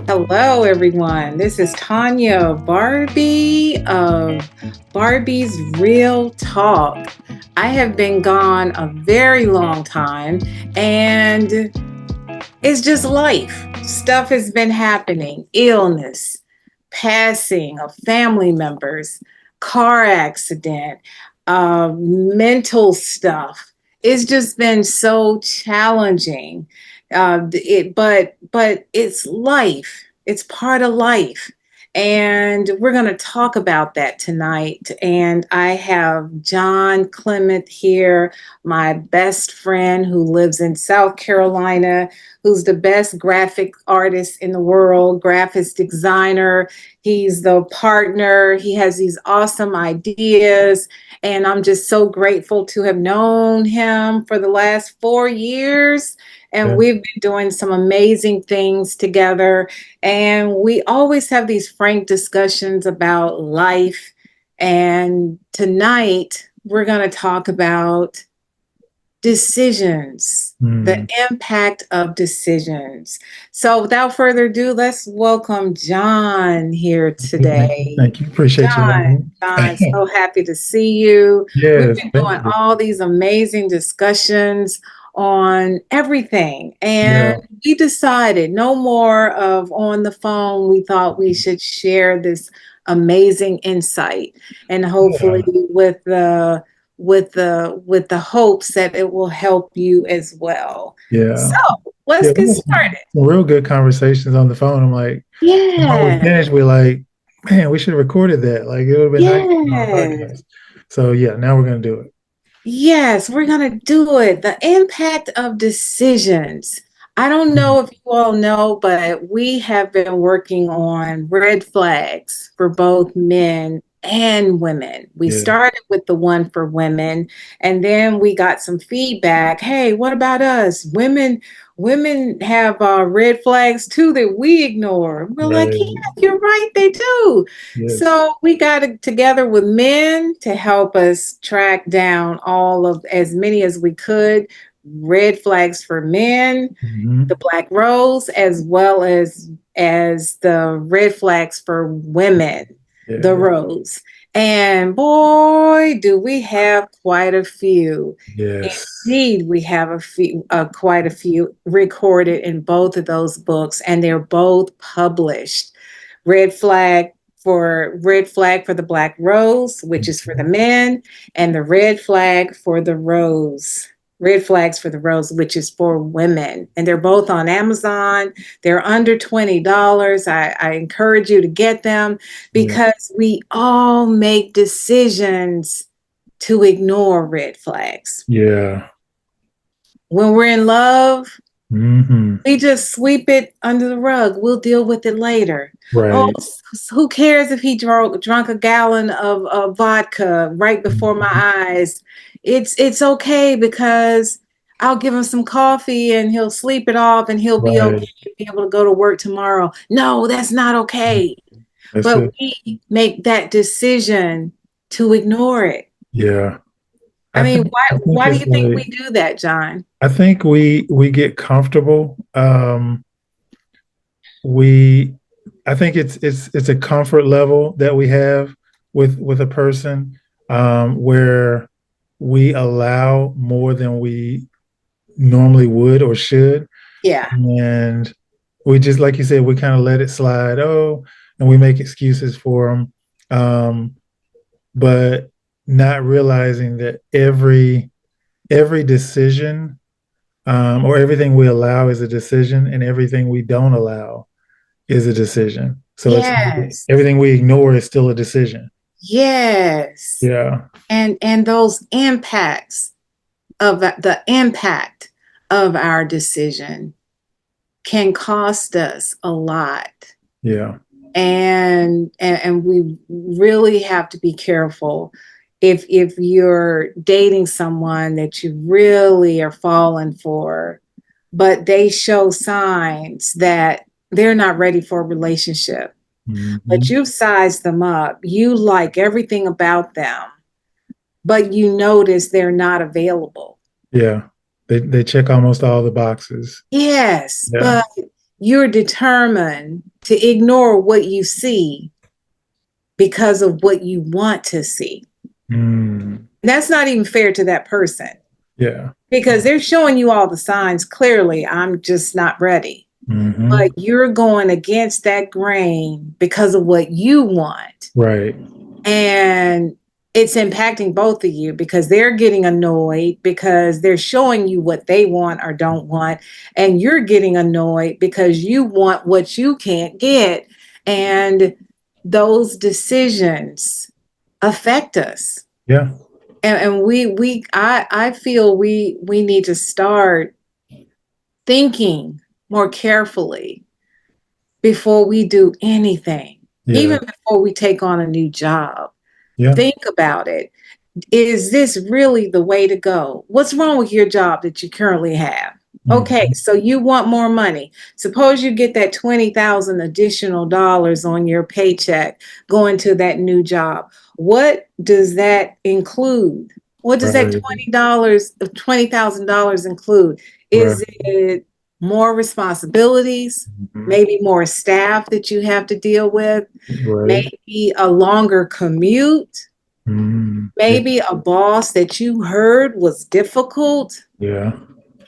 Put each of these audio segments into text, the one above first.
Hello, everyone. This is Tanya Barbee of Barbee's Real Talk. I have been gone a very long time, and it's just life. Stuff has been happening, illness, passing of family members, car accident, mental stuff. It's just been so challenging. But it's life. It's part of life. And we're going to talk about that tonight. And I have John Clement here, my best friend who lives in South Carolina, who's the best graphic artist in the world, graphics designer. He's the partner. He has these awesome ideas. And I'm just so grateful to have known him for the last 4 years. And Yeah. we've been doing some amazing things together. And we always have these frank discussions about life. And tonight, we're going to talk about decisions, the impact of decisions. So without further ado, let's welcome John here today. Thank you. Appreciate you John, having John, me. so happy to see you. We've Yes, been thank doing you. all these amazing discussions on everything. And Yeah, we decided no more of on the phone. We thought we should share this amazing insight, and yeah, hopefully with the hopes that it will help you as well. So yeah. let's Yeah, we get had some started. real good conversations on the phone. I'm like, when we Yeah. finished, we're like, man, we should have recorded that. Like, it would have been nice on our Yes. podcast. So yeah, now we're gonna do it. Yes, we're going to do it. The impact of decisions. I don't know if you all know, but we have been working on red flags for both men and women. We Yeah, started with the one for women, and then we got some feedback. Hey, what about us? Women have red flags too that we ignore. We're like, yeah, right. you're right, they do. Yes. So we got it together with men to help us track down all of as many as we could red flags for men, the Hmm. black rose, as well as the red flags for women, the Yeah. rose. And boy, do we have quite a few. Yes. Indeed, we have quite a few recorded in both of those books, and they're both published. Red flag red flag for the black rose, which is for the men, and the red flags for the rose, which is for women. And they're both on Amazon. They're under $20. I encourage you to get them Yeah. because we all make decisions to ignore red flags. Yeah. When we're in love, Hmm. we just sweep it under the rug. We'll deal with it later. Oh, Right. who cares if he drunk a gallon of vodka right before my Mhm. eyes? It's okay because I'll give him some coffee and he'll sleep it off and he'll be okay, Right. be able to go to work tomorrow. No, that's not okay. That's But it. we make that decision to ignore it. Yeah. I I mean, think why I think why do it's you think we like do that, John? I think we get comfortable. We I think it's a comfort level that we have with a person, where we allow more than we normally would or should, Yeah. and we just, like you said, we kind of let it slide. Oh, and we make excuses for them, but not realizing that every decision, or everything we allow is a decision, and everything we don't allow is a decision. So it's Yes. everything we ignore is still a decision. Yes. Yeah. And those impacts of the impact of our decision can cost us a lot. Yeah. And we really have to be careful if you're dating someone that you really are falling for. but they show signs that they're not ready for a relationship. But Hmm. you've sized them up. You like everything about them, but you notice they're not available. Yeah. They check almost all the boxes. Yes, Yeah. but you're determined to ignore what you see because of what you want to see. Mm. And that's not even fair to that person Yeah. because they're showing you all the signs clearly. I'm just not ready. Hmm. But you're going against that grain because of what you want. Right. And it's impacting both of you because they're getting annoyed because they're showing you what they want or don't want. And you're getting annoyed because you want what you can't get. And those decisions affect us. Yeah. And I feel we need to start thinking more carefully before we do anything, Yeah. even before we take on a new job. Yeah. Think about it. Is this really the way to go? What's wrong with your job that you currently have? Okay, Hmm. so you want more money. Suppose you get that 20,000 additional dollars on your paycheck going to that new job. What does that include? What does that Right. $20 of $20,000 include? Right. Is it more responsibilities? Hmm. Maybe more staff that you have to deal with? Right. Maybe a longer commute? Hmm. Yeah. Maybe a boss that you heard was difficult? Yeah.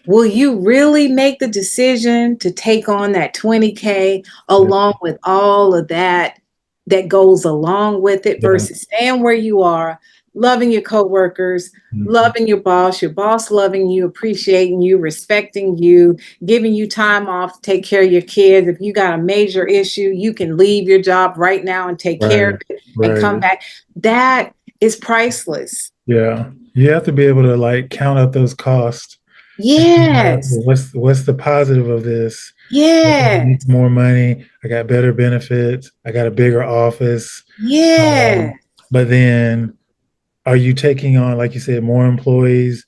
Will you really make the decision to take on that 20K Yeah. along with all of that that goes along with it Yeah. versus staying where you are, loving your coworkers, Hmm. loving your boss loving you, appreciating you, respecting you, giving you time off to take care of your kids. If you got a major issue, you can leave your job right now and take care of Right. it and come Right. back. That is priceless. Yeah. You have to be able to like count up those costs and figure out, Yes. well, what's the positive of this? I Yes. make more money. I got better benefits. I got a bigger office. Yes. But then, are you taking on, like you said, more employees,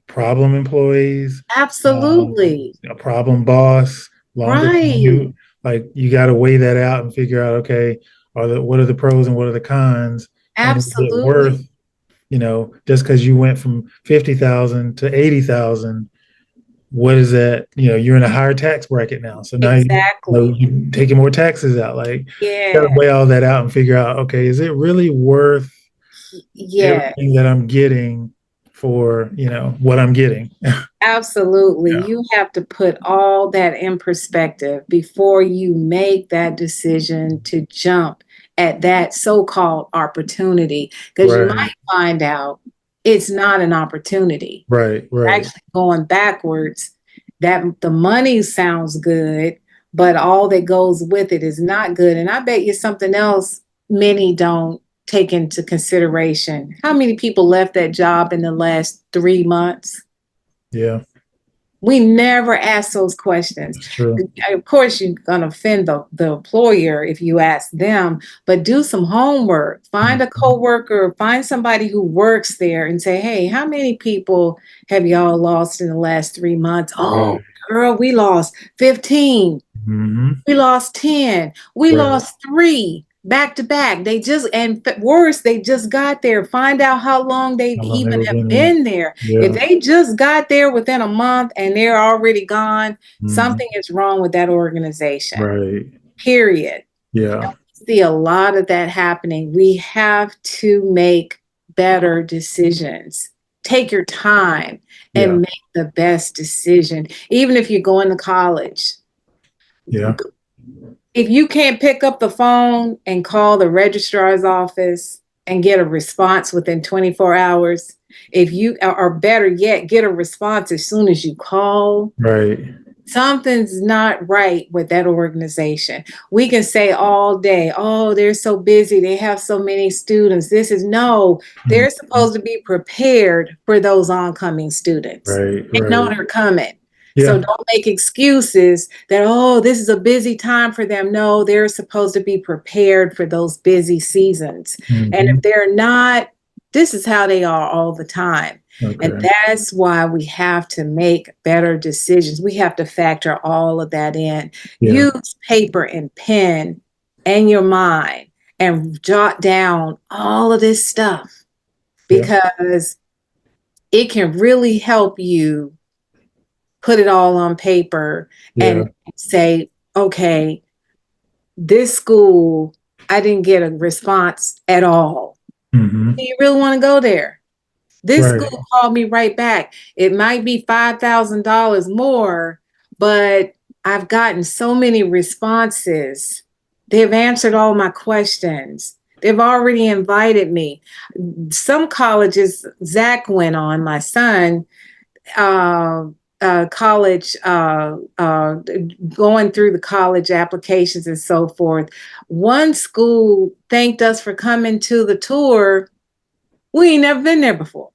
problem employees, Absolutely. a problem boss, longer Right. commute? Like you got to weigh that out and figure out, okay, what are the pros and what are the cons, and is it worth, Absolutely. just because you went from 50,000 to 80,000? What is that? You're in a higher tax bracket now. So now Exactly. you're taking more taxes out. Like, you got to Yeah. weigh all that out and figure out, okay, is it really worth Yeah. everything that I'm getting for, what I'm getting? Absolutely. Yeah. You have to put all that in perspective before you make that decision to jump at that so called opportunity. Because you Right. might find out it's not an opportunity. Right. Right. Actually going backwards, that the money sounds good, but all that goes with it is not good. And I bet you something else many don't take into consideration. How many people left that job in the last 3 months? Yeah. We never ask those questions. That's true. Of course, you're going to offend the employer if you ask them, but do some homework. Find a Mhm. coworker, find somebody who works there and say, hey, how many people have y'all lost in the last 3 months? Right. Oh, girl, we lost 15. Hmm. We lost 10. We Right. lost three back to back. And worse, they just got there. Find out how long they How long they even were have been there? been there. If Yeah. they just got there within a month and they're already gone, Hmm. something is wrong with that organization. Right. Period. Yeah. See a lot of that happening. We have to make better decisions. Take your time Yeah. and make the best decision. Even if you're going to college, Yeah. if you can't pick up the phone and call the registrar's office and get a response within 24 hours, if you, or better yet, get a response as soon as you call, Right. something's not right with that organization. We can say all day, oh, they're so busy, they have so many students. This is no, Mhm. they're supposed to be prepared for those oncoming students. Right. They know Right. they're coming. So Yeah. don't make excuses that, oh, this is a busy time for them. No, they're supposed to be prepared for those busy seasons. And if Hmm. they're not, this is how they are all the time. And Okay. that's why we have to make better decisions. We have to factor all of that in. Yeah. Use paper and pen and your mind and jot down all of this stuff Yeah. because it can really help you put it all on paper Yeah. and say, okay, this school, I didn't get a response at all. Hmm. Do you really want to go there? This Right. school called me right back. It might be $5,000 more, but I've gotten so many responses. They've answered all my questions. They've already invited me. Some colleges, Zach went on, my son, uh, college, going through the college applications and so forth. One school thanked us for coming to the tour. We ain't never been there before.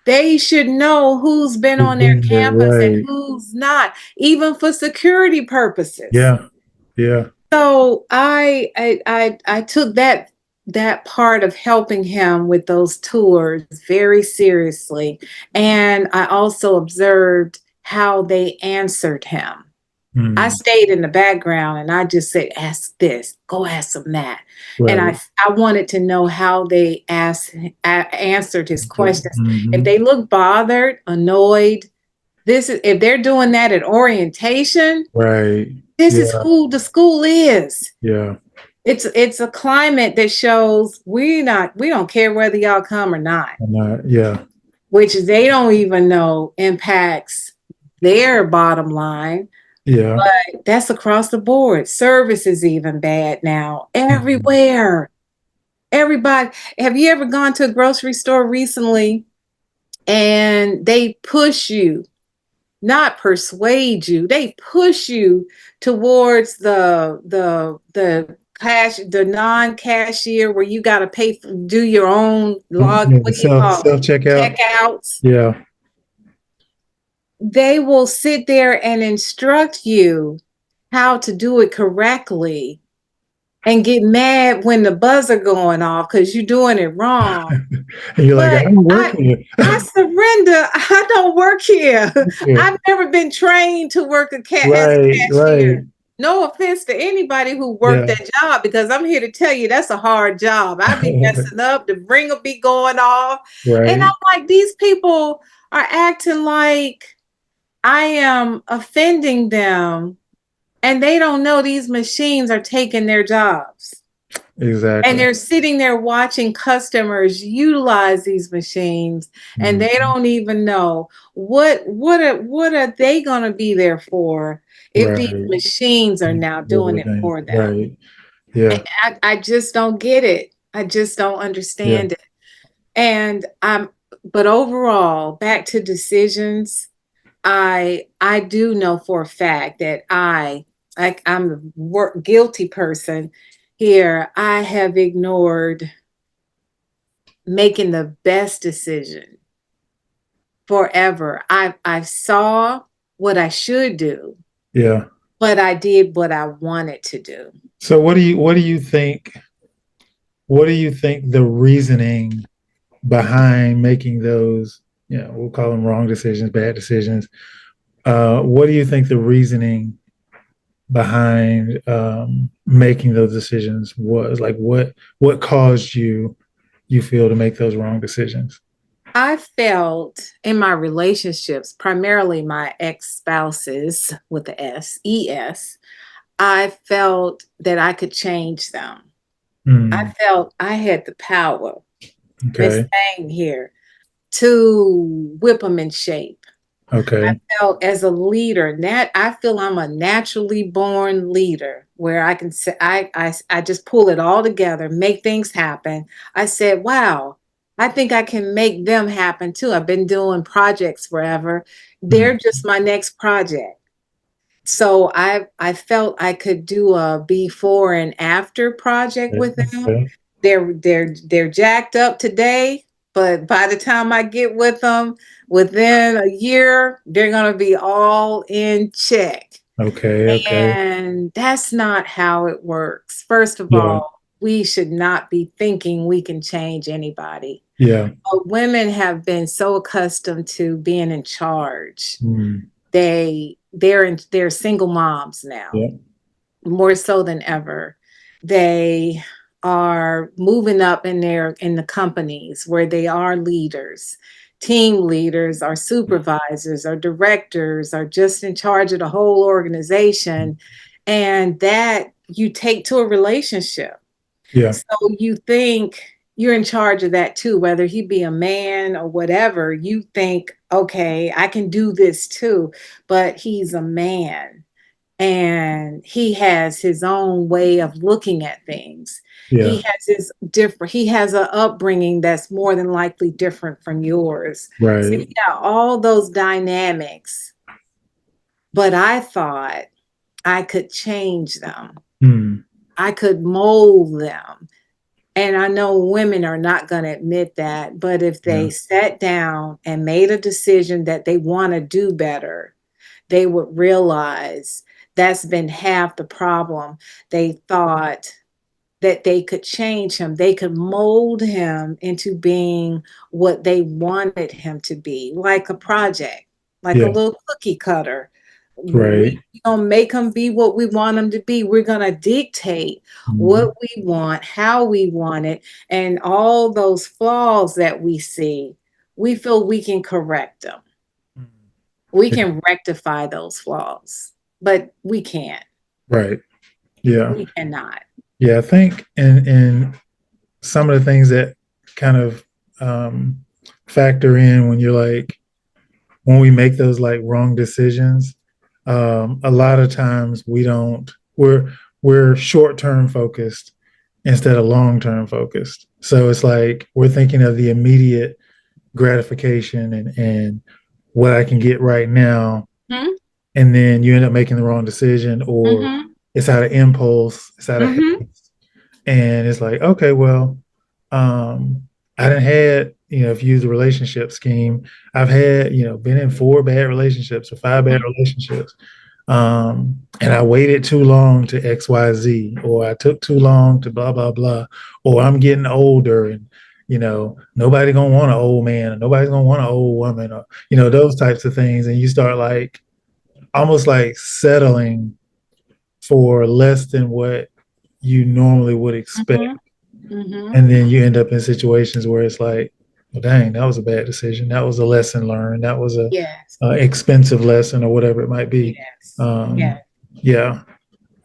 They should know who's been Who's on their been there? campus and Right. who's not, even for security purposes. Yeah. Yeah. So I took that part of helping him with those tours very seriously, and I also observed how they answered him. I Mm. stayed in the background and I just said, ask this, go ask them that. And Right. I wanted to know how they answered his questions. If Hmm. they look bothered, annoyed, if they're doing that at orientation, Right. this is Yeah. who the school is. Yeah. It's a climate that shows we don't care whether y'all come or not, Yeah. which they don't even know impacts their bottom line. Yeah. But that's across the board. Service is even bad now. Mhm. Everywhere. Everybody. Have you ever gone to a grocery store recently and they push you, not persuade you, they push you towards the non-cashier where you got to pay for, do your own log, Yeah. The what do you call self it? checkout. Checkouts. Yeah. They will sit there and instruct you how to do it correctly and get mad when the buzzer going off because you're doing it wrong. And you're like, I But don't work I here. I surrender. I don't work here. Yeah. I've never been trained to work as a Right. Right. cashier. No offense to anybody who worked Yeah. that job because I'm here to tell you that's a hard job. I be messing up, the ringer be going off. And Right. I'm like, these people are acting like I am offending them and they don't know these machines are taking their jobs. And Exactly. they're sitting there watching customers utilize these machines and they Mhm. don't even know what are they going to be there for if these Right. machines are now doing it Everything. for them. Right. Yeah. I just don't get it. I just don't Yeah. understand it. And but overall, back to decisions, I do know for a fact that I'm a guilty person here. I have ignored making the best decision forever. I saw what I should do, Yeah. but I did what I wanted to do. So what do you think the reasoning behind making those, we'll call them wrong decisions, bad decisions. What do you think the reasoning behind making those decisions was? Like what caused you feel to make those wrong decisions? I felt in my relationships, primarily my ex-spouses with the ES, I felt that I could change them. I Mm, felt I had the power, Miss okay. Thang here, to whip them in shape. I Okay. felt as a leader, I feel I'm a naturally born leader where I can say I just pull it all together, make things happen. I said, wow, I think I can make them happen too. I've been doing projects forever. Mm, They're just my next project. So I felt I could do a before and after project okay. with them. Okay. They're jacked up today, but by the time I get with them, within a year, they're gonna be all in check. Okay. Okay. And that's not how it works. First of Yeah. all, we should not be thinking we can change anybody. Yeah. But women have been so accustomed to being in charge. Mm. They're single moms now, Yeah. more so than ever. They are moving up in the companies where they are leaders, team leaders, or supervisors, or directors, or just in charge of the whole organization. And that you take to a relationship. Yeah. So you think you're in charge of that too, whether he be a man or whatever. You think, okay, I can do this too, but he's a man and he has his own way of looking at things. Yeah. He has an upbringing that's more than likely different from yours. So you Right. got all those dynamics, but I thought I could change them. Mm. I could mold them. And I know women are not going to admit that, but if Yeah. they sat down and made a decision that they want to do better, they would realize that's been half the problem. They thought that they could change him, they could mold him into being what they wanted him to be, like a project, like a Yeah. little cookie cutter. We Right. don't make him be what we want him to be. We're going to dictate Mm. what we want, how we want it, and all those flaws that we see. We feel we can correct them. We Yeah. can rectify those flaws, but we can't. Right. Yeah. We cannot. Yeah. I think in some of the things that kind of factor in when you're like when we make those like wrong decisions, a lot of times we're short term focused instead of long term focused. So it's like we're thinking of the immediate gratification and what I can get right now, Hmm. and then you end up making the wrong decision, or Hmm. it's out of impulse, it's out of Hmm. haste, and it's like, okay, well, I didn't had, if you use the relationship scheme, I've had, been in 4 bad relationships or 5 bad relationships. And I waited too long to XYZ, or I took too long to blah, blah, blah, or I'm getting older and, nobody gonna want an old man, or nobody's gonna want an old woman, or, those types of things. And you start like almost like settling for less than what you normally would expect. Hmm. Hmm. And then you end up in situations where it's like, well, dang, that was a bad decision. That was a lesson learned. That was Yes. a expensive lesson or whatever it might be. Yes. Um, Yes. yeah,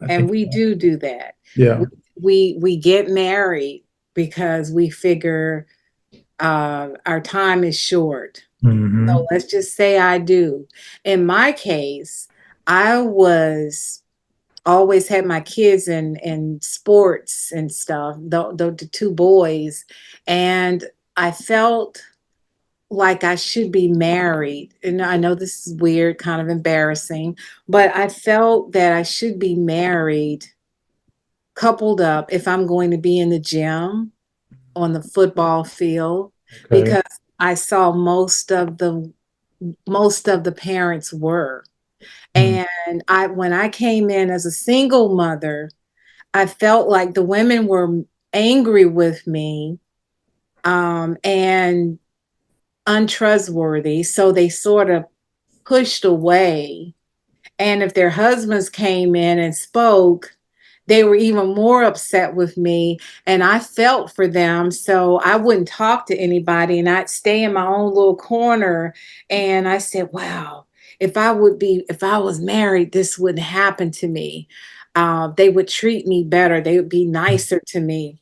I And think, we do that. yeah. We get married because we figure our time is short. Hmm. So let's just say I do. In my case, I was always had my kids in sports and stuff, the two boys, and I felt like I should be married. And I know this is weird, kind of embarrassing, but I felt that I should be married, coupled up if I'm going to be in the gym, on the football field, Okay. because I saw most of the parents were. Mm. And I when I came in as a single mother, I felt like the women were angry with me, and untrustworthy. So they sort of pushed away. And if their husbands came in and spoke, they were even more upset with me. And I felt for them. So I wouldn't talk to anybody and I'd stay in my own little corner. And I said, wow, if I was married, this wouldn't happen to me. They would treat me better, they would be nicer to me.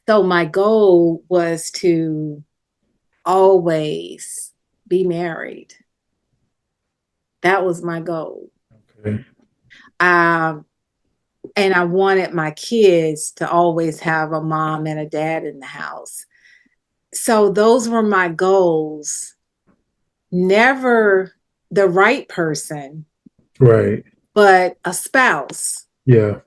So my goal was to always be married. That was my goal. Okay. Um, and I wanted my kids to always have a mom and a dad in the house. So those were my goals. Never the right person, Right. but a spouse. Yeah.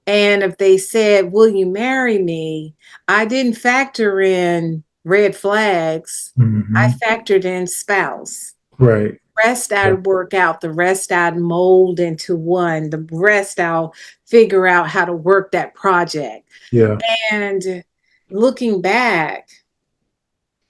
And if they said, will you marry me? I didn't factor in red flags. I Hmm. factored in spouse. Right. rest I'd work out, the rest I'd mold into one, the rest I'll figure out how to work that project. Yeah. And looking back,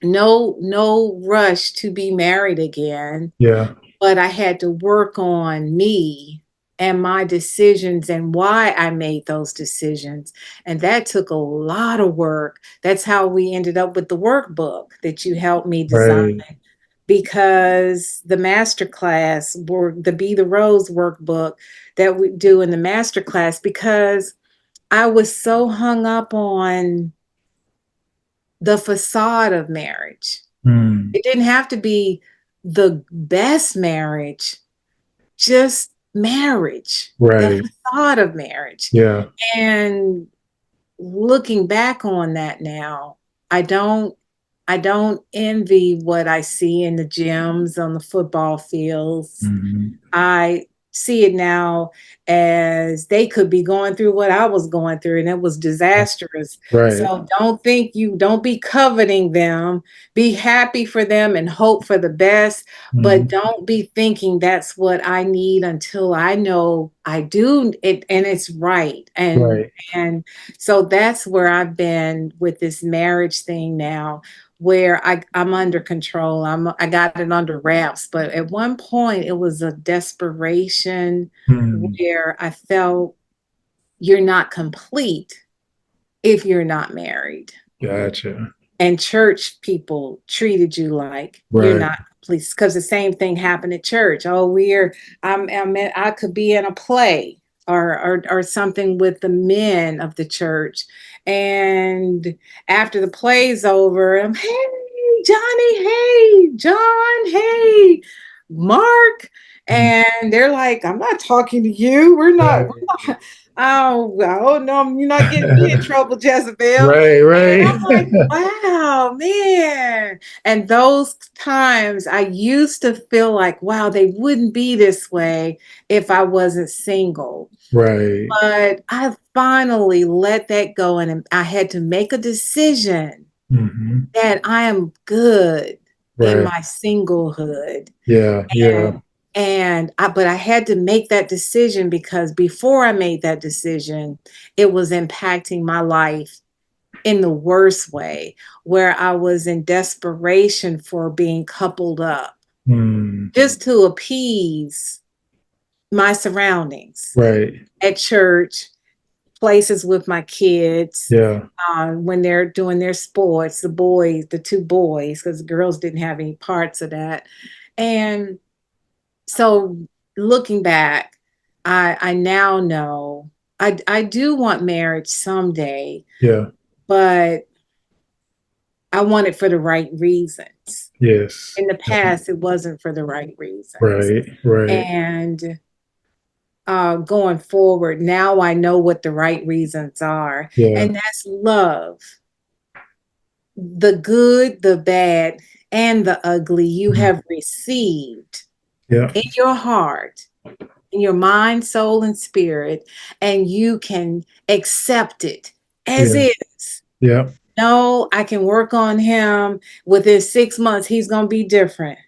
no rush to be married again, Yeah. but I had to work on me and my decisions and why I made those decisions. And that took a lot of work. That's how we ended up with the workbook that you helped me design, Right. because the master class or the Be the Rose workbook that we do in the master class, because I was so hung up on the facade of marriage. Mm. It didn't have to be the best marriage, just marriage, the Right. facade of marriage. Yeah. And looking back on that now, I don't I don't envy what I see in the gyms, on the football fields. Hmm. I see it now as they could be going through what I was going through, and it was disastrous. Right. So don't be coveting them. Be happy for them and hope for the best, but Hmm. don't be thinking that's what I need until I know I do it and it's right. Right. And so that's where I've been with this marriage thing now, where I'm under control. I got it under wraps. But at one point it was a desperation Mm. where I felt you're not complete if you're not married. Gotcha. And church people treated you like you're Right. not complete. Because the same thing happened at church. Oh, I could be in a play or something with the men of the church. And after the play's over, I'm, hey, Johnny, hey, John, hey, Mark. Mm. And they're like, I'm not talking to you. We're Right. not. Oh no, you're not getting me in trouble, Jezebel. Right. And Right. I'm like, wow, man. And those times I used to feel like, wow, they wouldn't be this way if I wasn't single. Right. But I finally let that go, and I had to make a decision Hmm. that I am good in Right. my singlehood. Yeah. Yeah. But I had to make that decision, because before I made that decision, it was impacting my life in the worst way, where I was in desperation for being coupled up Mm. just to appease my surroundings Right. at church, places with my kids, Yeah. when they're doing their sports, the boys, the two boys, because the girls didn't have any parts of that. And so looking back, I now know I do want marriage someday, Yeah. but I want it for the right reasons. Yes. In the past, it wasn't for the right reasons. Right. Right. And going forward, now I know what the right reasons are. Yeah. And that's love. The good, the bad, and the ugly you Mm. have received Yeah. in your heart, in your mind, soul, and spirit, and you can accept it as Yeah. is. Yeah. No, I can work on him. Within 6 months, he's going to be different.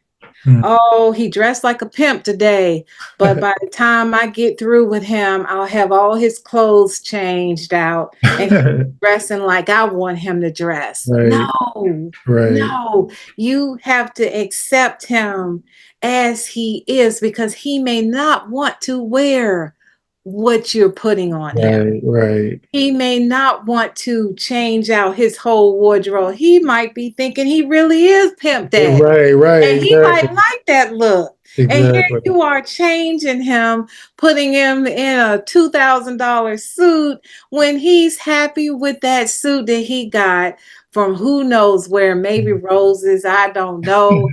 Mm. Oh, he dressed like a pimp today, but by the time I get through with him, I'll have all his clothes changed out and he's dressing like I want him to dress. Right. No, Right. no, you have to accept him as he is, because he may not want to wear what you're putting on him. Right. Right. He may not want to change out his whole wardrobe. He might be thinking he really is Pimp Daddy. Right. Right. And he might Exactly. like that look. And here Exactly. you are changing him, putting him in a $2,000 suit when he's happy with that suit that he got from who knows where, maybe Roses, I don't know.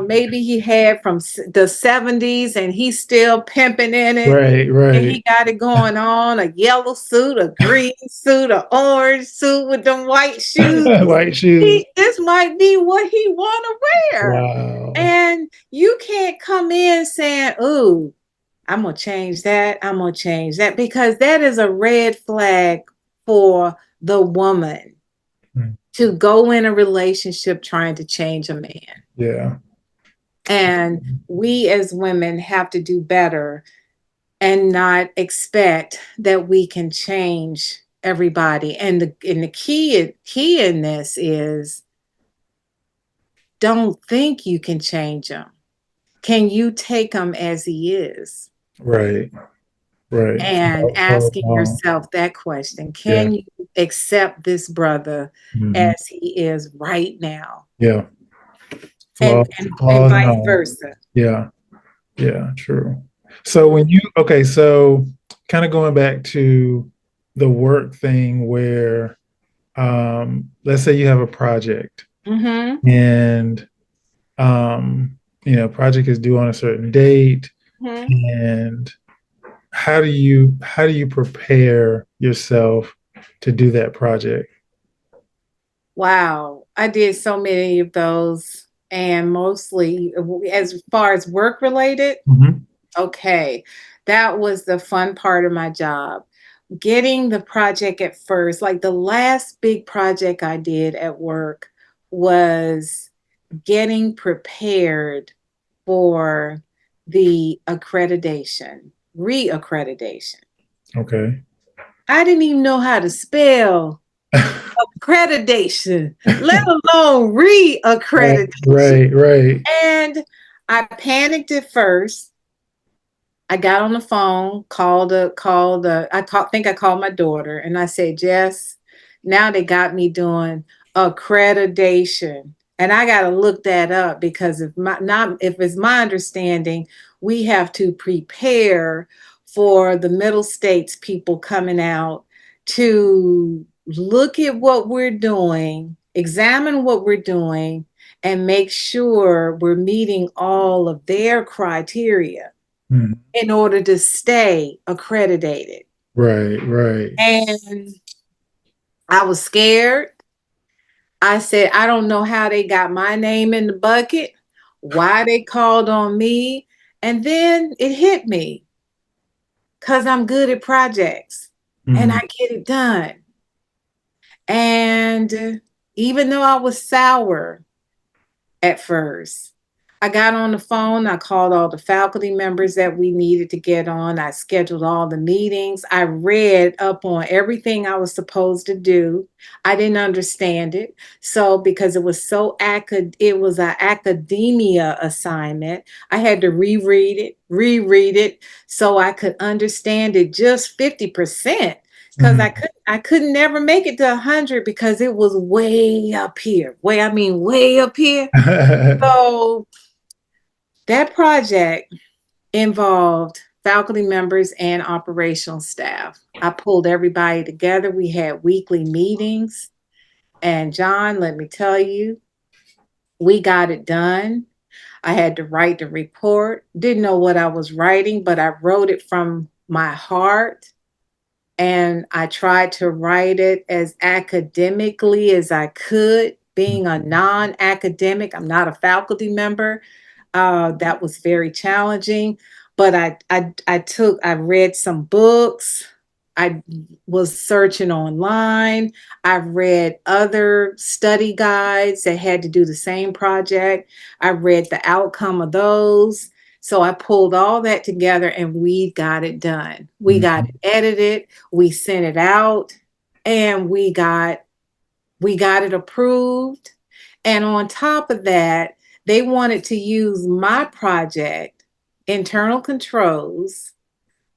Maybe he had from the 70s and he's still pimping in it, Right. and Right. he got it going on, a yellow suit, a green suit, an orange suit with them white shoes. White shoes. This might be what he want to wear. Wow. And you can't come in saying, ooh, I'm going to change that. I'm going to change that, because that is a red flag for the woman Mm. to go in a relationship trying to change a man. Yeah. And we as women have to do better and not expect that we can change everybody. And the key in this is don't think you can change him. Can you take him as he is? Right. Right. And Follow asking along. yourself that question, Yeah. can you accept this brother Hmm. as he is right now? Yeah. And Flaws, and flaws and vice all. versa. Yeah. Yeah. True. So when you, okay, so kind of going back to the work thing where, let's say you have a project Mm-hmm. and, um, project is due on a certain date, Mm-hmm. and how do you prepare yourself to do that project? Wow. I did so many of those, and mostly as far as work related. Hmm. Okay. That was the fun part of my job. Getting the project at first, like the last big project I did at work was getting prepared for the reaccreditation. Okay. I didn't even know how to spell accreditation, let alone Right, reaccreditation. right, right. And I panicked at first. I got on the phone, think I called my daughter and I said, Jess, now they got me doing accreditation. And I got to look that up because if it's my understanding, we have to prepare for the middle states people coming out to look at what we're doing, examine what we're doing, and make sure we're meeting all of their criteria Mm. in order to stay accredited. Right, right. And I was scared. I said, I don't know how they got my name in the bucket, why they called on me. And then it hit me because I'm good at projects and I Mm. get it done. And even though I was sour at first, I got on the phone. I called all the faculty members that we needed to get on. I scheduled all the meetings. I read up on everything I was supposed to do. I didn't understand it. So because it was an academia assignment, I had to reread it so I could understand it just 50% because Mm. I couldn't never make it to 100 because it was way up here. Way up here. So that project involved faculty members and operational staff. I pulled everybody together. We had weekly meetings. And John, let me tell you, we got it done. I had to write the report. Didn't know what I was writing, but I wrote it from my heart. And I tried to write it as academically as I could, being a non academic. I'm not a faculty member. That was very challenging. But I read some books. I was searching online. I read other study guides that had to do the same project. I read the outcome of those. So I pulled all that together and we got it done. We got it Mhm. edited, we sent it out, and we got it approved. And on top of that, they wanted to use my project, internal controls.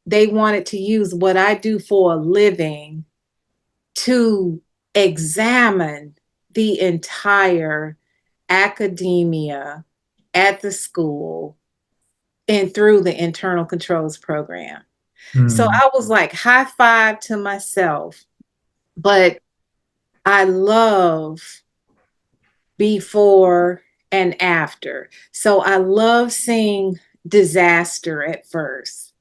They wanted to use what I do for a living to examine the entire academia at the school and through the internal controls program. So Mm. I was like, high five to myself. But I love before and after. So I love seeing disaster at first.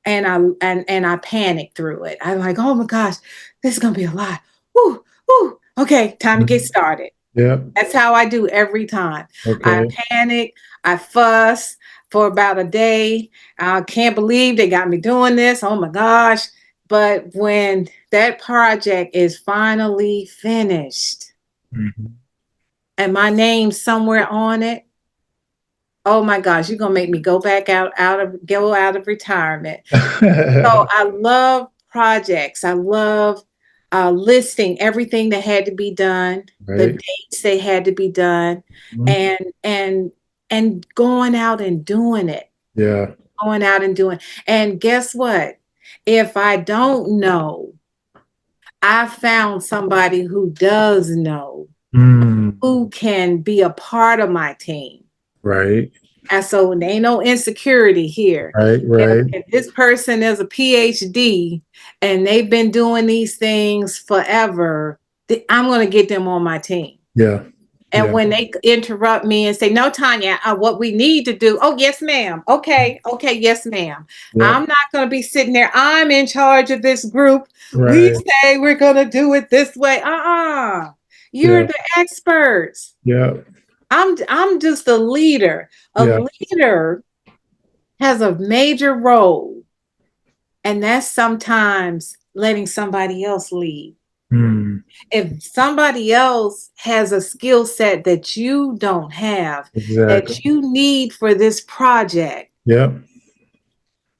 And I panicked through it. I'm like, oh my gosh, this is gonna be a lot. Woo, woo. Okay, time to get Mhm. started. Yep. That's how I do every time. I Okay. panic, I fuss for about a day. I can't believe they got me doing this. Oh my gosh. But when that project is finally finished Mhm. and my name's somewhere on it, Oh my gosh, you're gonna make me go back out of retirement. So I love projects. I love listing everything that had to be done, the Right. dates they had to be done, Mhm. and and and going out and doing it. Yeah. Going out and doing. And guess what? If I don't know, I found somebody who does know, Mm. who can be a part of my team. Right. And so there ain't no insecurity here. Right. If, Right. if this person is a PhD and they've been doing these things forever, I'm going to get them on my team. Yeah. And Yeah. when they interrupt me and say, "No, Tanya, what we need to do," oh, yes, ma'am. Okay, okay, yes, ma'am. Yeah. I'm not going to be sitting there. I'm in charge of this group. We Right. say we're going to do it this way. You're Yeah. the experts. Yeah. I'm just a leader. A Yeah. leader has a major role, and that's sometimes letting somebody else lead. Mm. If somebody else has a skill set that you don't have, Exactly. that you need for this project, Yeah.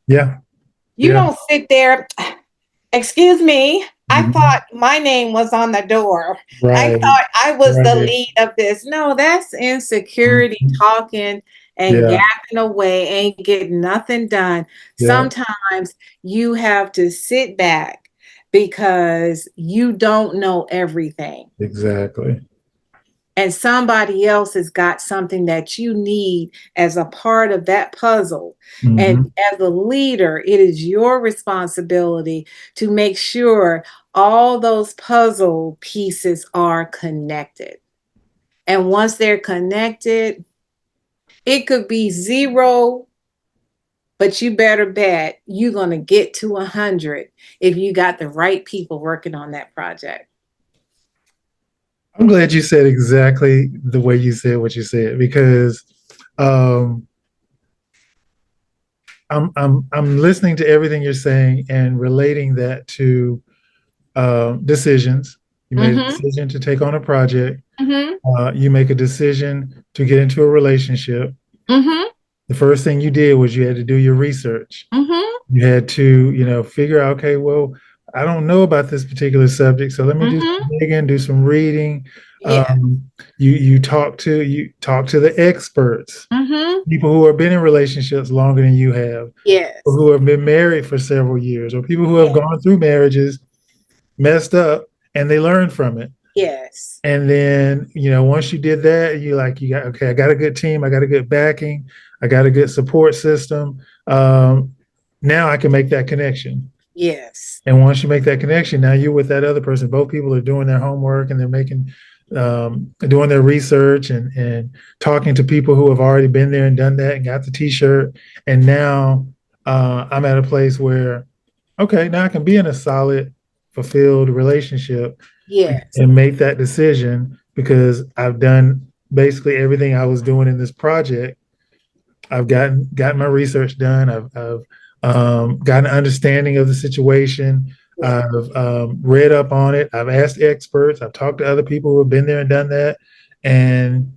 Yeah. you Yeah. don't sit there. Excuse me, I Mhm. thought my name was on the door. I Right. thought I was the Right. lead of this. No, that's insecurity Mhm. talking and Yeah. yapping away, ain't getting nothing done. Yeah. Sometimes you have to sit back because you don't know everything. Exactly. And somebody else has got something that you need as a part of that puzzle. And Hmm. as a leader, it is your responsibility to make sure all those puzzle pieces are connected. And once they're connected, it could be zero, but you better bet you're going to get to 100 if you got the right people working on that project. I'm glad you said exactly the way you said what you said because um, I'm listening to everything you're saying and relating that to decisions. You made a Mm-hmm. decision to take on a project. Mm-hmm. You make a decision to get into a relationship. Mm-hmm. The first thing you did was you had to do your research. Mm-hmm. You had to, figure out, okay, well, I don't know about this particular subject, so let me do Mm-hmm. some digging, do some reading. Yeah. You talk to the experts, Mm-hmm. people who have been in relationships longer than you have, or Yes. who have been married for several years, or people who have Yes. gone through marriages, messed up, and they learned from it. Yes. And then, once you did that, okay, I got a good team, I got a good backing, I got a good support system. Now I can make that connection. Yes. And once you make that connection, now you're with that other person. Both people are doing their homework and they're doing their research and talking to people who have already been there and done that and got the T-shirt. And now I'm at a place where, okay, now I can be in a solid, fulfilled relationship Yes. and make that decision because I've done basically everything I was doing in this project. I've gotten my research done. I've got an understanding of the situation. Yes. I've read up on it. I've asked experts. I've talked to other people who have been there and done that. And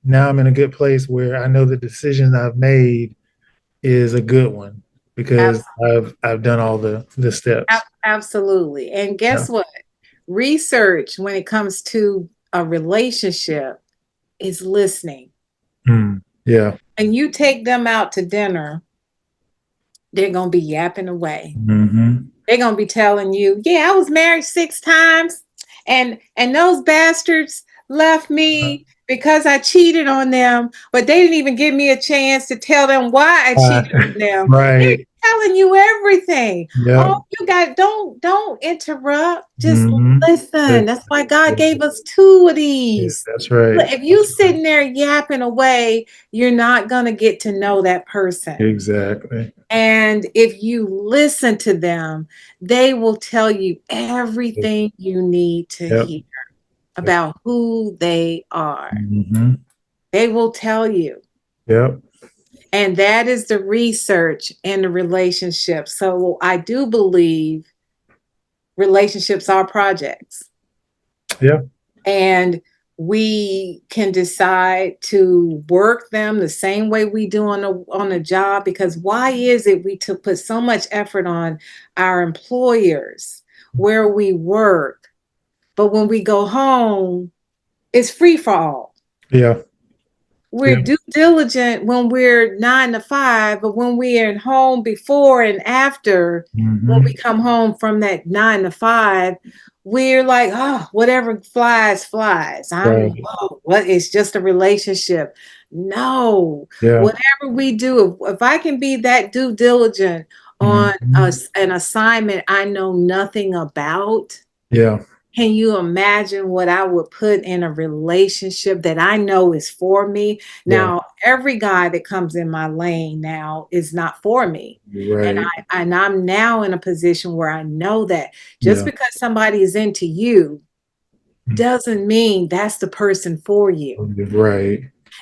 now I'm in a good place where I know the decision I've made is a good one because Abs- I've done all the steps. Absolutely. And Yeah. guess what? Research when it comes to a relationship is listening. Mm. Yeah. And you take them out to dinner, they're going to be yapping away. Hmm. They're going to be telling you, "Yeah, I was married 6 times and those bastards left me because I cheated on them, but they didn't even give me a chance to tell them why I Uh, cheated on them." They're right. telling you everything. Oh, Yep. you got don't interrupt. Just Hmm. listen. That's, That's why God gave us two of these. that's right. But if you sitting there yapping away, you're not gonna get to know that person. Exactly. And if you listen to them, they will tell you everything you need to Yep. hear about who they are. Hmm. They will tell you. Yep. And that is the research in the relationship. So I do believe relationships are projects. Yep. And We can decide to work them the same way we do on a job, because why is it we to put so much effort on our employers where we work, but when we go home, it's free for all. Yeah. We're Yeah. due diligent when we're 9 to 5, but when we are at home before and after, when Hmm. we come home from that 9 to 5, we're like, oh, whatever flies, flies. Right. What? It's just a relationship. No, Yeah. whatever we do, if I can be that due diligent on Hmm. an assignment I know nothing about, Yeah. can you imagine what I would put in a relationship that I know is for me? Yeah. Now, every guy that comes in my lane now is not for me. And Right. I'm now in a position where I know that just Yeah. because somebody is into you doesn't mean that's the person for you. Right.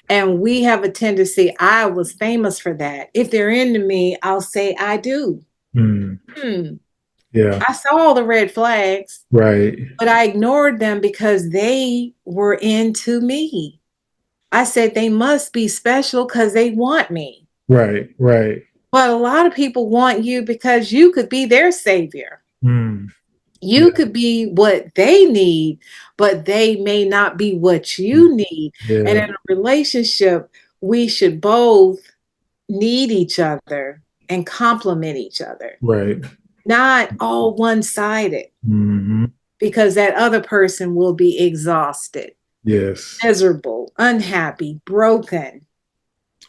And we have a tendency, I was famous for that. If they're into me, I'll say I do. Mm. Hmm. Yeah. I saw the red flags, Right. but I ignored them because they were into me. I said they must be special because they want me. Right. Right. But a lot of people want you because you could be their savior. Mm. You Yeah. could be what they need, but they may not be what Mm. you need. And Yeah. in a relationship, we should both need each other and complement each other, Right. not all one sided, Hmm. because that other person will be exhausted, Yes. miserable, unhappy, broken,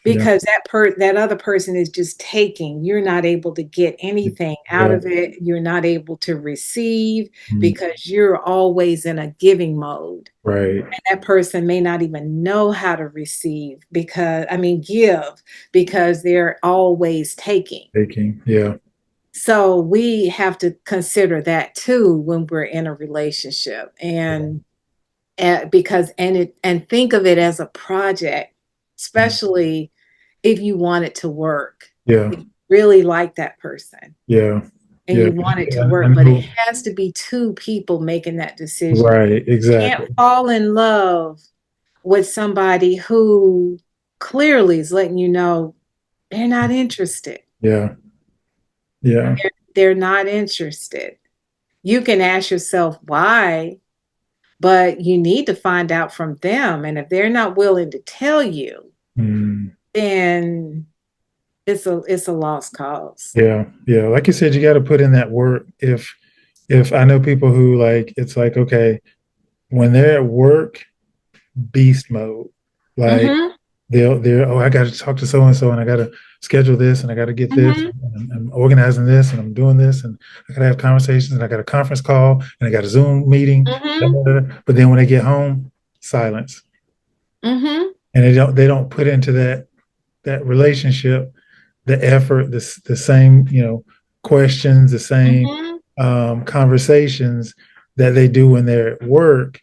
Yeah. because that other person is just taking. You're not able to get anything out Yeah. of it. You're not able to receive Mm. because you're always in a giving mode. Right. And that person may not even know how to receive, because I mean give, because they're always taking. Taking. Yeah. So we have to consider that too when we're in a relationship. Because and think of it as a project, Mm. especially if you want it to work, Yeah. if you really like that person Yeah. and Yeah. you want it to I work, but it know. has to be two people making that decision. Right. Can't Exactly. fall in love with somebody who clearly is letting you know they're not interested. Yeah. Yeah. They're not interested. You can ask yourself why, but you need to find out from them. And if they're not willing to tell you, Mm. then it's a lost cause. Yeah. Yeah. Like you said, you got to put in that work. If I know people who like, it's like, okay, when they're at work, beast mode, like Mm-hmm. they're oh, I got to talk to so and so, and I got to schedule this, and I got to get this, Mm-hmm. and I'm organizing this, and I'm doing this, and I got to have conversations, and I got a conference call, and I got a Zoom meeting. Mm-hmm. But then when they get home, silence, Mm-hmm. and they don't put into that relationship the effort, the same questions, the same Mm-hmm. conversations that they do when they're at work,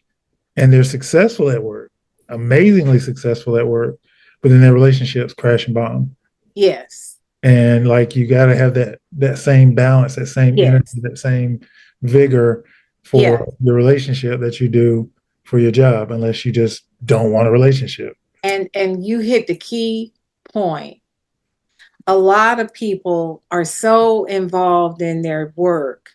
and they're successful at work, amazingly successful at work, but then their relationships crash and bomb. Yes. And like you got to have that same balance, that same energy, Yes. that same vigor Yes. for your relationship that you do for your job, unless you just don't want a relationship. And you hit the key point. A lot of people are so involved in their work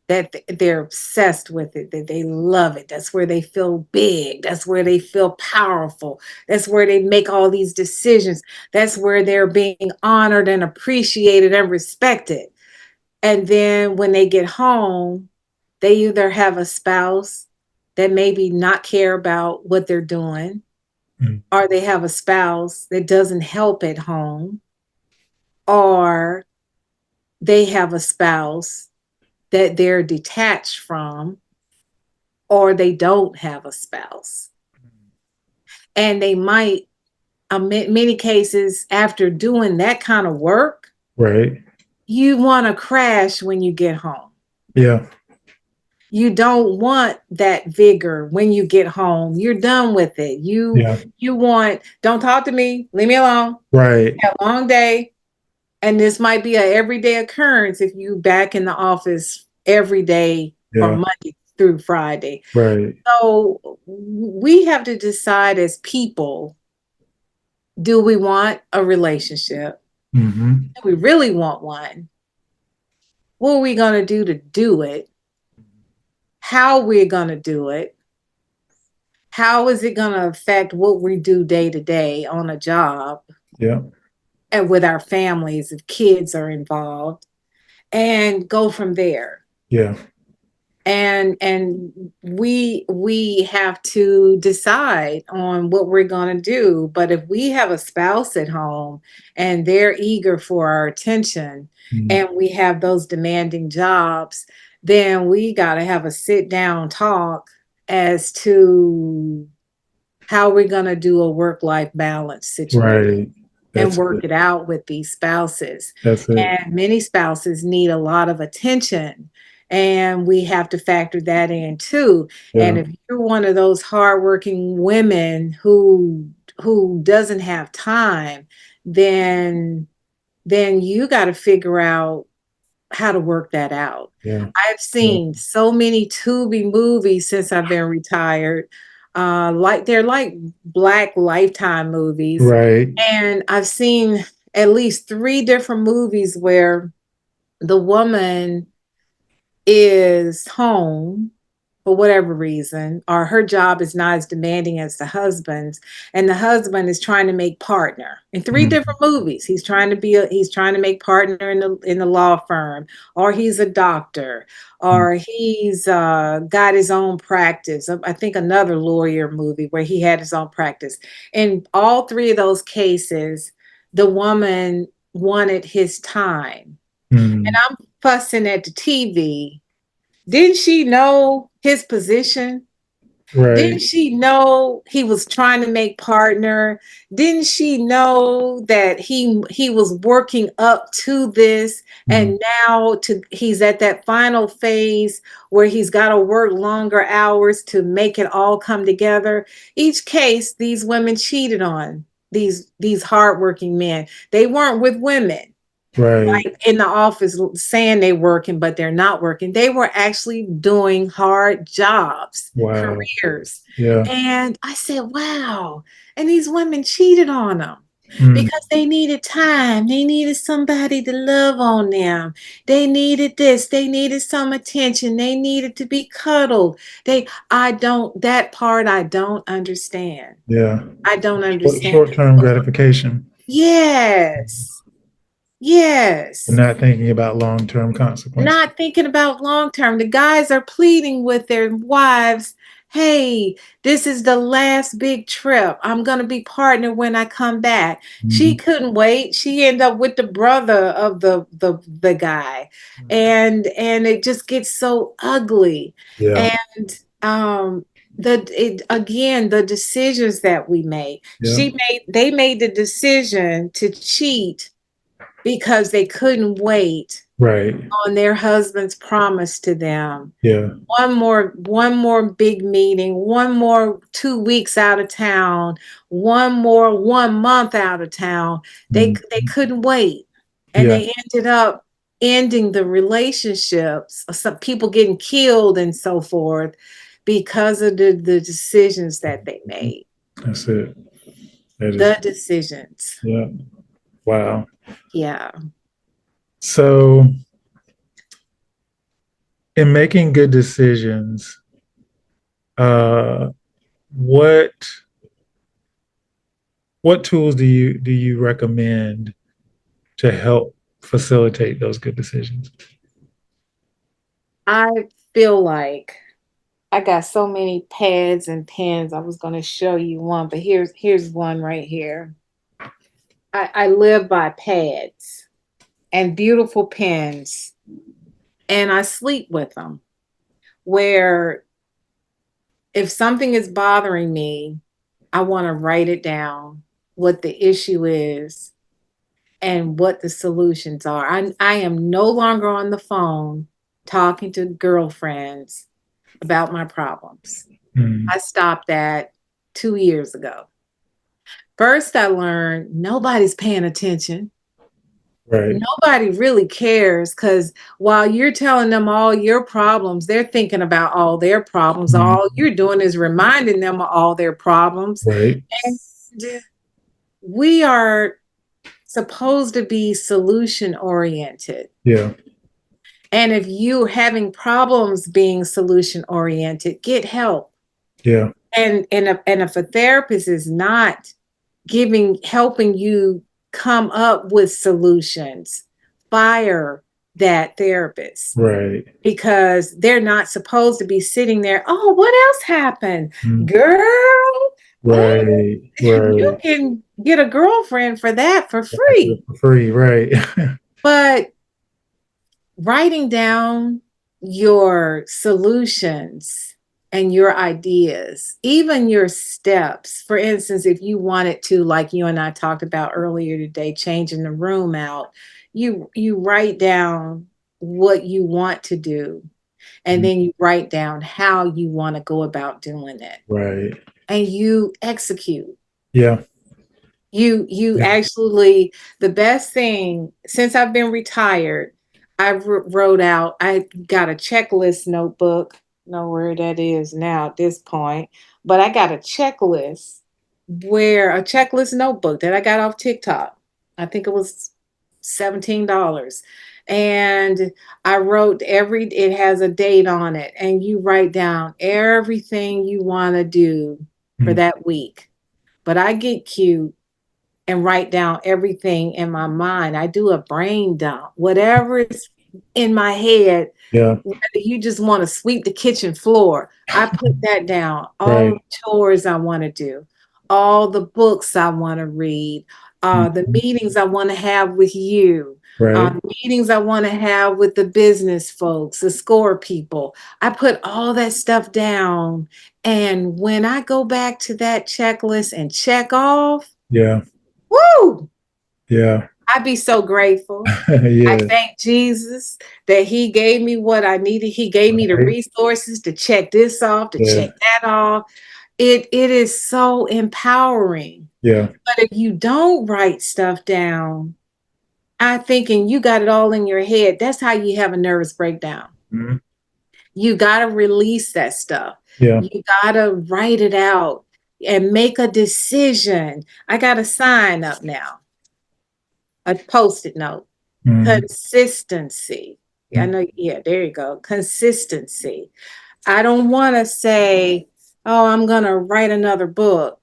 that they're obsessed with it, that they love it. That's where they feel big. That's where they feel powerful. That's where they make all these decisions. That's where they're being honored and appreciated and respected. And then when they get home, they either have a spouse that maybe not care about what they're doing, Mm. or they have a spouse that doesn't help at home, or they have a spouse that they're detached from, or they don't have a spouse. And they might, many cases, after doing that kind of work, Right. you want to crash when you get home. Yeah. You don't want that vigor when you get home. You're done with it. Yeah. You want, don't talk to me, leave me alone. Right. Have a long day. And this might be a everyday occurrence if you back in the office every day from Yeah. Monday. through Friday. Right. So we have to decide as people, do we want a relationship? Hmm. Do we really want one? What are we going to do it? How we're going to do it? How is it going to affect what we do day to day on a job Yeah. and with our families if kids are involved? And go from there. Yeah. And we have to decide on what we're going to do. But if we have a spouse at home and they're eager for our attention, Mm. and we have those demanding jobs, then we got to have a sit down talk as to how we're going to do a work life balance situation Right. and That's work it. it out with these spouses. That's it. And many spouses need a lot of attention. And we have to factor that in too. And Yeah. if you're one of those hardworking women who doesn't have time, then you got to figure out how to work that out. Yeah. I've Yeah. seen so many Tubi movies since I've been retired. Like they're like black lifetime movies. Right. And I've seen at least three different movies where the woman is home for whatever reason, or her job is not as demanding as the husband's, and the husband is trying to make partner in three Mm. different movies. He's trying to make partner in the law firm, or he's a doctor, Mm. or he's got his own practice. I think another lawyer movie where he had his own practice. In all three of those cases, the woman wanted his time. And Mm. I'm fussing at the TV. Didn't she know his position? Didn't Right. she know he was trying to make partner? Didn't she know that he was working up to this, Mm. and now to he's at that final phase where he's got to work longer hours to make it all come together? Each case these women cheated on these hardworking men. They weren't with women Right. in the office saying they're working, but they're not working. They were actually doing hard jobs, Wow. careers. Yeah. And I said, wow. And these women cheated on them Mm. because they needed time. They needed somebody to love on them. They needed this. They needed some attention. They needed to be cuddled. That part I don't understand. Yeah. I don't Short, understand. short-term gratification Yes. and Yes. not thinking about long-term consequences. Not thinking about long term. The guys are pleading with their wives, hey, this is the last big trip. I'm going to be partner when I come back. She Mhm. couldn't wait. She ended up with the brother of the guy. And it just gets so ugly. Yeah. And the decisions that we make. Yeah. They made the decision to cheat because they couldn't wait Right. on their husband's promise to them. Yeah. One more big meeting, one more 2 weeks out of town, one more 1 month out of town. They Mm. they couldn't wait. And Yeah. they ended up ending the relationships, some people getting killed and so forth because of the decisions that they made. That's it. That is. The decisions. Yeah. Wow. Yeah. So, in making good decisions, uh, what what tools do you recommend to help facilitate those good decisions? I feel like I got so many pads and pens. I was going to show you one, but here's one right here. I live by pads and beautiful pens, and I sleep with them. Where if something is bothering me, I want to write it down, what the issue is and what the solutions are. I am no longer on the phone talking to girlfriends about my problems. Mm. I stopped that 2 years ago. First, I learned nobody's paying attention. Right. Nobody really cares because while you're telling them all your problems, they're thinking about all their problems. All Mhm. you're doing is reminding them of all their problems. Right. And we are supposed to be solution oriented. Yeah. And if you're having problems being solution oriented, get help. Yeah. And if a therapist is not helping you come up with solutions, fire that therapist Right. because they're not supposed to be sitting there. Oh, what else happened, Mm. girl? Oh, Right. you Right. can get a girlfriend for that for free. For free. Right. But writing down your solutions and your ideas, even your steps. For instance, if you wanted to, like you and I talked about earlier today, changing the room out, you write down what you want to do, and then you write down how you want to go about doing it, Right. and you execute. Yeah. You Yeah. actually, the best thing since I've been retired, wrote out, I got a checklist notebook, know where that is now at this point, but I got a checklist where a checklist notebook that I got off TikTok. I think it was $17. And I wrote it has a date on it, and you write down everything you want to do for Mm. that week. But I get cute and write down everything in my mind. I do a brain dump, whatever is in my head, Yeah. whether you just want to sweep the kitchen floor, I put that down. All the Right. chores I want to do, all the books I want to read, the Mhm. meetings I want to have with you, Right. meetings I want to have with the business folks, the score people. I put all that stuff down. And when I go back to that checklist and check off, Yeah. woo! Yeah. I'd be so grateful. I Yeah. thank Jesus that He gave me what I needed. He gave me the Right. resources to check this off, to Yeah. check that off. It is so empowering. Yeah. But if you don't write stuff down, I thinking you got it all in your head. That's how you have a nervous breakdown. Mhm. You got to release that stuff. Yeah. You got to write it out and make a decision. I got a sign up now, a post-it note. Mhm. Consistency. Yeah, I know. Yeah, there you go. Consistency. I don't want to say, oh, I'm going to write another book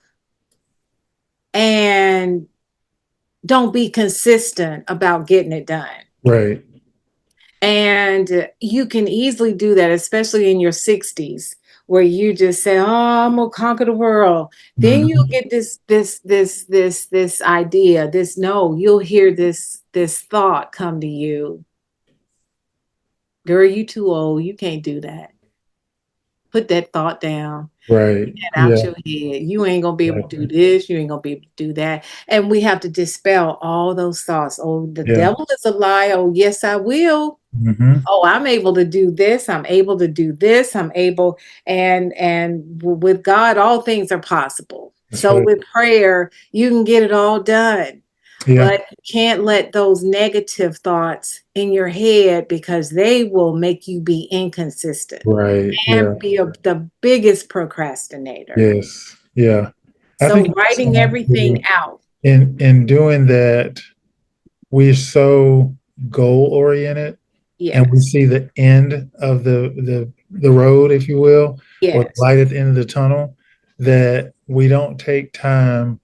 and don't be consistent about getting it done. Right. And you can easily do that, especially in your 60s, where you just say, oh, I'm going to conquer the world. Then you'll Mhm. get this idea, this no, you'll hear this thought come to you. Girl, you too old. You can't do that. Put that thought down. Right. Get out Yeah. your head. You ain't gonna be able to do Exactly. this. You ain't gonna be able to do that. And we have to dispel all those thoughts. Oh, the Yeah. devil is a lie. Oh, yes, I will. Hmm. Oh, I'm able to do this. I'm able to do this. I'm able, and with God, all things are possible. That's So right. with prayer, you can get it all done. Yeah. But you can't let those negative thoughts in your head because they will make you be inconsistent Right. Yeah. and be the biggest procrastinator. Yes. Yeah. I think So writing everything also out. in doing that, we're so goal oriented, and we Yes. see the end of the road, if you will, or the Yes. light at the end of the tunnel, that we don't take time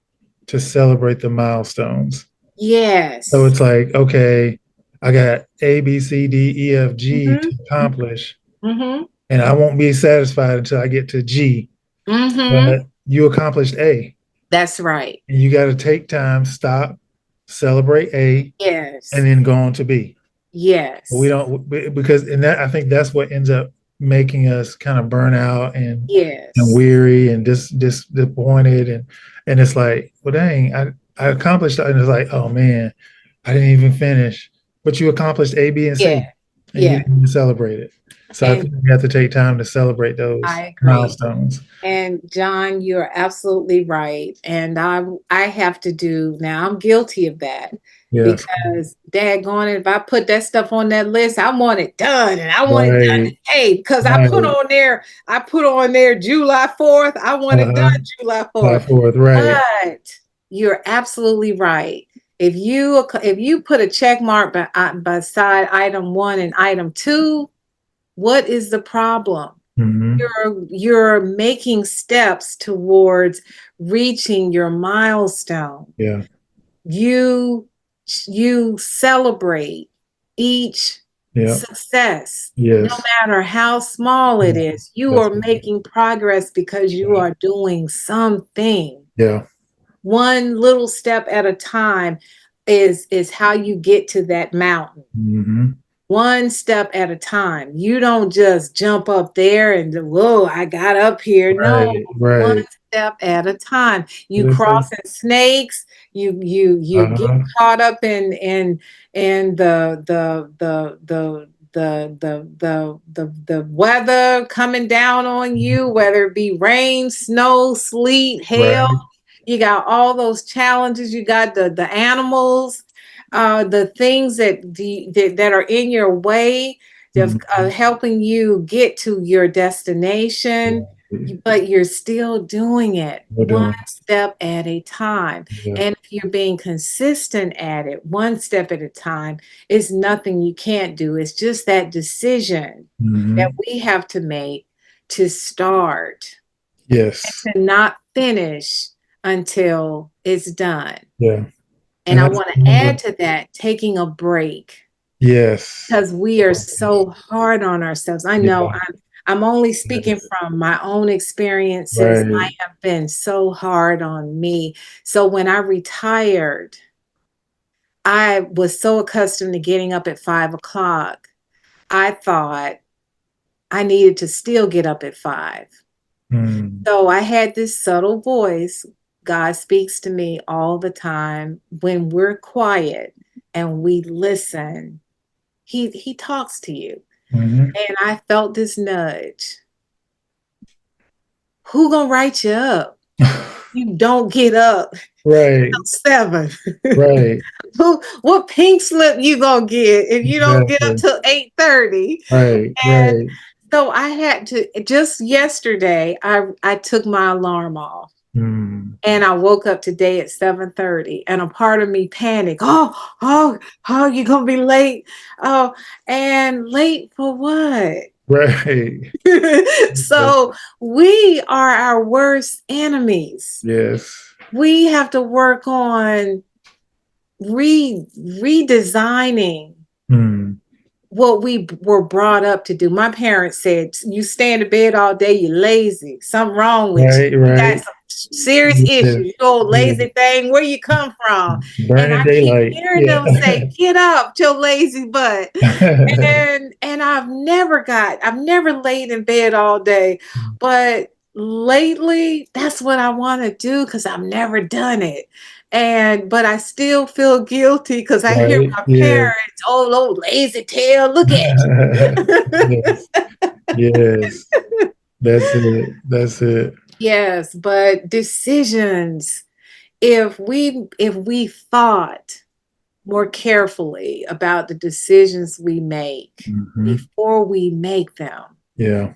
to celebrate the milestones. So Yes. it's like, okay, I got A, B, C, D, E, F, G to Mhm. accomplish, Mhm. and I won't be satisfied until I get to G. Mhm. But you accomplished A, That's right. and you got to take time, stop, celebrate A, and Yes. then go on to B. We Yes. don't, because and that I think that's what ends up making us kind of burn out and Yes. weary and disappointed, and it's like, well, dang, I accomplished it, and it's like, oh man, I didn't even finish, but you accomplished A, B, and Yeah. C. and you Yeah. didn't even celebrate it. So I And think we have to take time to celebrate those I agree. milestones. And John, you're absolutely right. And I have to do now. I'm guilty of that Yes. because daggone it, if I put that stuff on that list, I want it done and I want it done Right. today because Right. I put on there July 4th. I want it done Uh-huh. July July 4th. 4th. Right. But you're absolutely right. If you put a check mark beside item one and item two, what is the problem? Hmm. You're making steps towards reaching your milestone. Yeah. You you celebrate each Yeah. success, no Yes. matter how small it Yeah. is. You That's are making progress because you right. are doing something. Yeah. One little step at a time is how you get to that mountain. Hmm. One step at a time. You don't just jump up there and whoa, I got up here. No, Right. one Right. step at a time. You What is it? crossing snakes. You get Uh-huh. caught up in the weather coming down on you, whether it be rain, snow, sleet, hail. Right. You got all those challenges. You got the animals, the things that are in your way of Mhm. helping you get to your destination, Yeah. but you're still doing it We're one doing. step at a time. Yeah. And if you're being consistent at it, one step at a time, it's nothing you can't do. It's just that decision that Hmm. we have to make to start Yes. and to not finish until it's done. Yeah. And And I that's want to add to that, taking a break yes. because we are so hard on ourselves. I know Yeah. I'm only speaking Yes. from my own experiences. I Right. have been so hard on me. So when I retired, I was so accustomed to getting up at 5 o'clock. I thought I needed to still get up at 5. Mm. So I had this subtle voice. God speaks to me all the time when we're quiet and we listen. He talks to you. Hmm. And I felt this nudge. Who gonna write you up? You don't get up till Right. 7. Right. Who what pink slip you gonna get if you don't get up Exactly. till 8:30? Right. And Right. so I had to just yesterday I took my alarm off. Mm. And I woke up today at 7:30 and a part of me panicked. Oh, you're gonna be late. Oh, and late for what? Right. So we are our worst enemies. Yes. We have to work on redesigning Mm. what we were brought up to do. My parents said, "You stay in the bed all day, you're lazy. Something wrong with you. Right. You got Right. some serious Yes. issues. You old Yeah. lazy thing. Where you come from?" And Burning I keep daylight. hearing them Yeah. say, "Get up, your lazy butt." And I've never laid in bed all day, but lately that's what I want to do because I've never done it. And but I still feel guilty because I hear Right. my Yeah. parents, "Oh, old lazy tail, look at you." Yes. Yes. That's it. That's it. Yes, but decisions, if we thought more carefully about the decisions we make Hmm. before we make them, Yeah.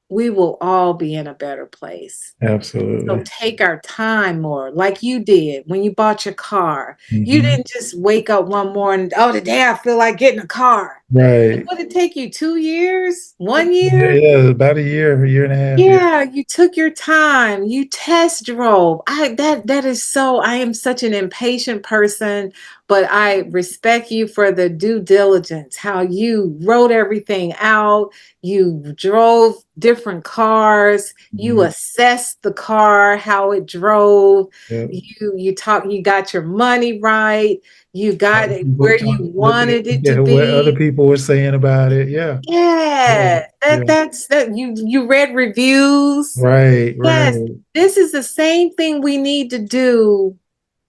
we will all be in a better place. So Absolutely. take our time more, like you did when you bought your car. You Hmm. didn't just wake up one morning, oh, today I feel like getting a car. Right. What did it take you? 2 years? Yeah, 1 year? yeah, about a year and a half. Yeah. Yeah, you took your time. You test drove. That is so I am such an impatient person, but I respect you for the due diligence, how you wrote everything out, you drove different cars, you Mhm. assessed the car, how it drove, Yeah. you got your money right, you got Other it people where talk, you wanted it to what other be. people were saying about it. Yeah. Yeah. Yeah, Yeah. that's you read reviews. Right. Yes, Right. this is the same thing we need to do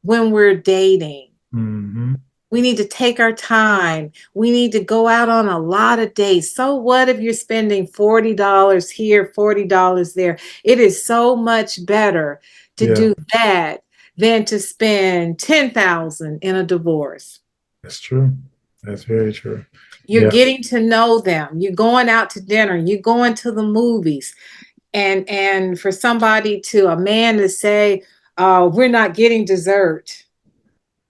when we're dating. Hmm. We need to take our time. We need to go out on a lot of dates. So what if you're spending $40 here, $40 there? It is so much better to Yeah, do that than to spend 10,000 in a divorce. that's true. That's very true. You're Yeah, getting to know them. You're going out to dinner. You're going to the movies. And for somebody to a man to say, we're not getting dessert.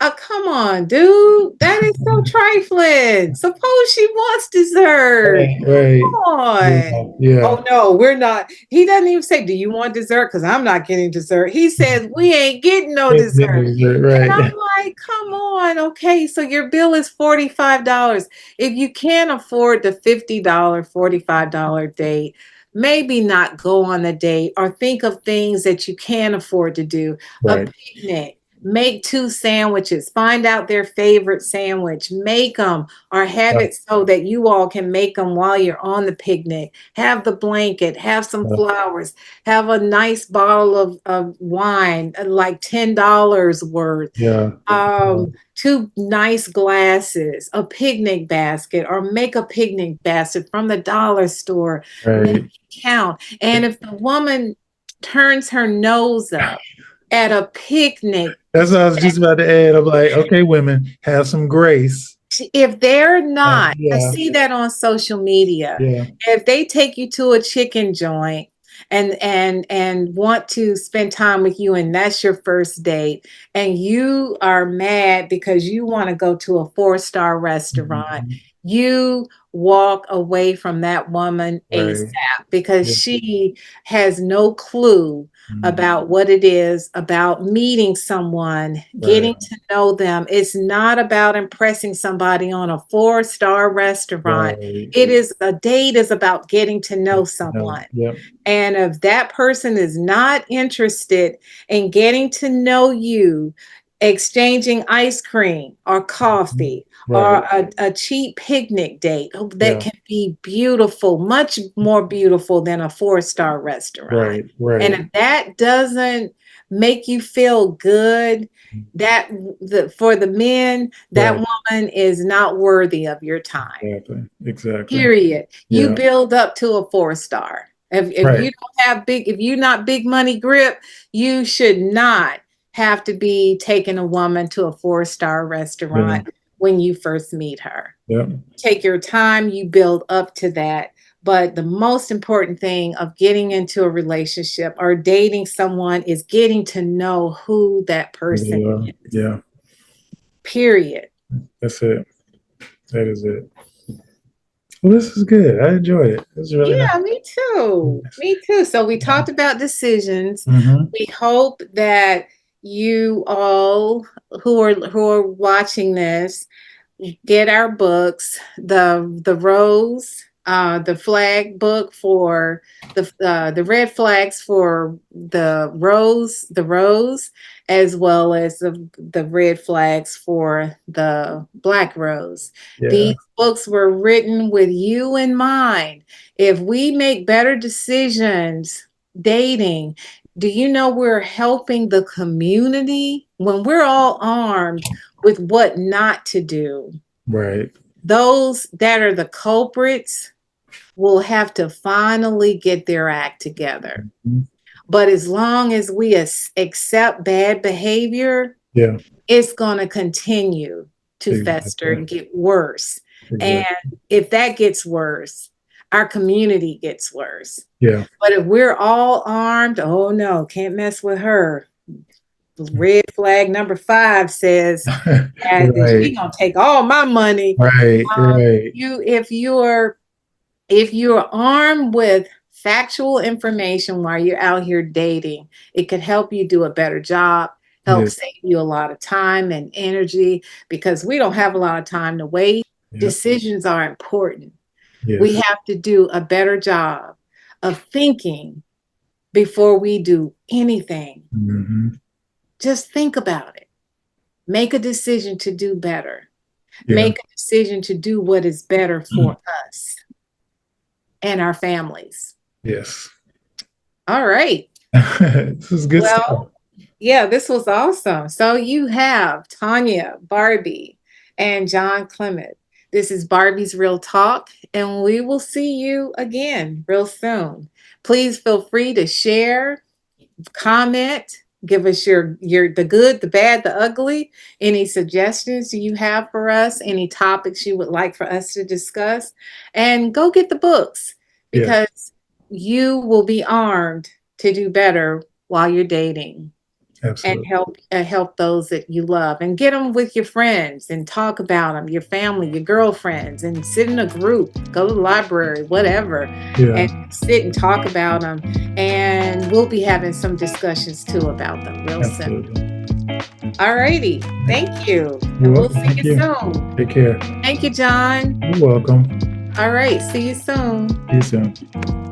Oh, come on, dude. That is so trifling. Suppose she wants dessert. right, right. Come on. Yeah, yeah. Oh no, we're not. He doesn't even say, do you want dessert? Because I'm not getting dessert. He says, we ain't getting no dessert. And Right. I'm like, come on. Okay, so your bill is $45. If you can't afford the $50, $45 date, maybe not go on the date or think of things that you can afford to do. A Right. picnic. Make two sandwiches. Find out their favorite sandwich. Make them or have Yeah, it so that you all can make them while you're on the picnic. Have the blanket. Have some yeah, flowers. Have a nice bottle of wine, like $10 worth. yeah, Two nice glasses, a picnic basket, or make a picnic basket from the dollar store. Make right. it count. And if the woman turns her nose up at a picnic, That's what I was just about to add. I'm like, okay, women, have some grace. if they're not, I Yeah, see that on social media. yeah. If they take you to a chicken joint and want to spend time with you and that's your first date and you are mad because you want to go to a four-star restaurant, Mhm. you walk away from that woman Right. ASAP because Yeah. she has no clue Mhm. about what it is about meeting someone, Right. getting to know them. It's not about impressing somebody on a four-star restaurant. Right. It is a date is about getting to know No. someone. Yep. And if that person is not interested in getting to know you, exchanging ice cream or Mhm. coffee or Right. a cheap picnic date that Yeah. can be beautiful, much more beautiful than a four-star restaurant. Right. And Right. if that doesn't make you feel good, that for the men, that Right. woman is not worthy of your time. Exactly. Exactly. Period. You Yeah. build up to a four-star. If Right. you don't have big, if you're not big money grip, you should not have to be taking a woman to a four-star Yeah. restaurant when you first meet her. Yep. Take your time, you build up to that. But the most important thing of getting into a relationship or dating someone is getting to know who that Who person they are. is. Yeah. Period. That's it. That is it. Well, this is good. I enjoyed it. This is really nice. Yeah, me too. Me too. So we Yeah. talked about decisions. Mm-hmm. We hope that you all who are watching this get our books, the rose, the flag book for the red flags for the rose, as well as the red flags for the black rose. Yeah. These books were written with you in mind. If we make better decisions dating, do you know we're helping the community when we're all armed with what not to do? Right. Those that are the culprits will have to finally get their act together. Mhm. But as long as we accept bad behavior, Yeah. it's going to continue to fester Exactly. and get worse. And Exactly. if that gets worse, our community gets worse. Yeah. But if we're all armed, oh no, can't mess with her. Red flag number 5 says that Right. she gonna take all my money. Right. Right. You if you're armed with factual information while you're out here dating, it could help you do a better job, help Yes. save you a lot of time and energy because we don't have a lot of time to wait. Yeah. Decisions are important. We Yes. have to do a better job of thinking before we do anything. Hmm. Just think about it. Make a decision to do better. Yeah. Make a decision to do what is better for us and our families. Yes. All right. This is good stuff. Well, yeah, this was awesome. So you have Tanya, Barbee. and John Clement. This is Barbie's Real Talk, and we will see you again real soon. Please feel free to share, comment, give us your the good, the bad, the ugly, any suggestions you have for us, any topics you would like for us to discuss, and go get the books Yes, because you will be armed to do better while you're dating and absolutely. help those that you love and get them with your friends and talk about them, your family, your girlfriends, and sit in a group, go to the library, whatever, Yeah, and sit and talk about them. And we'll be having some discussions too about them real soon. absolutely. All righty, thank you, You're and we'll welcome. see Thank you you. soon. Take care. Thank you, John. You're welcome. All right, see you soon. See you soon.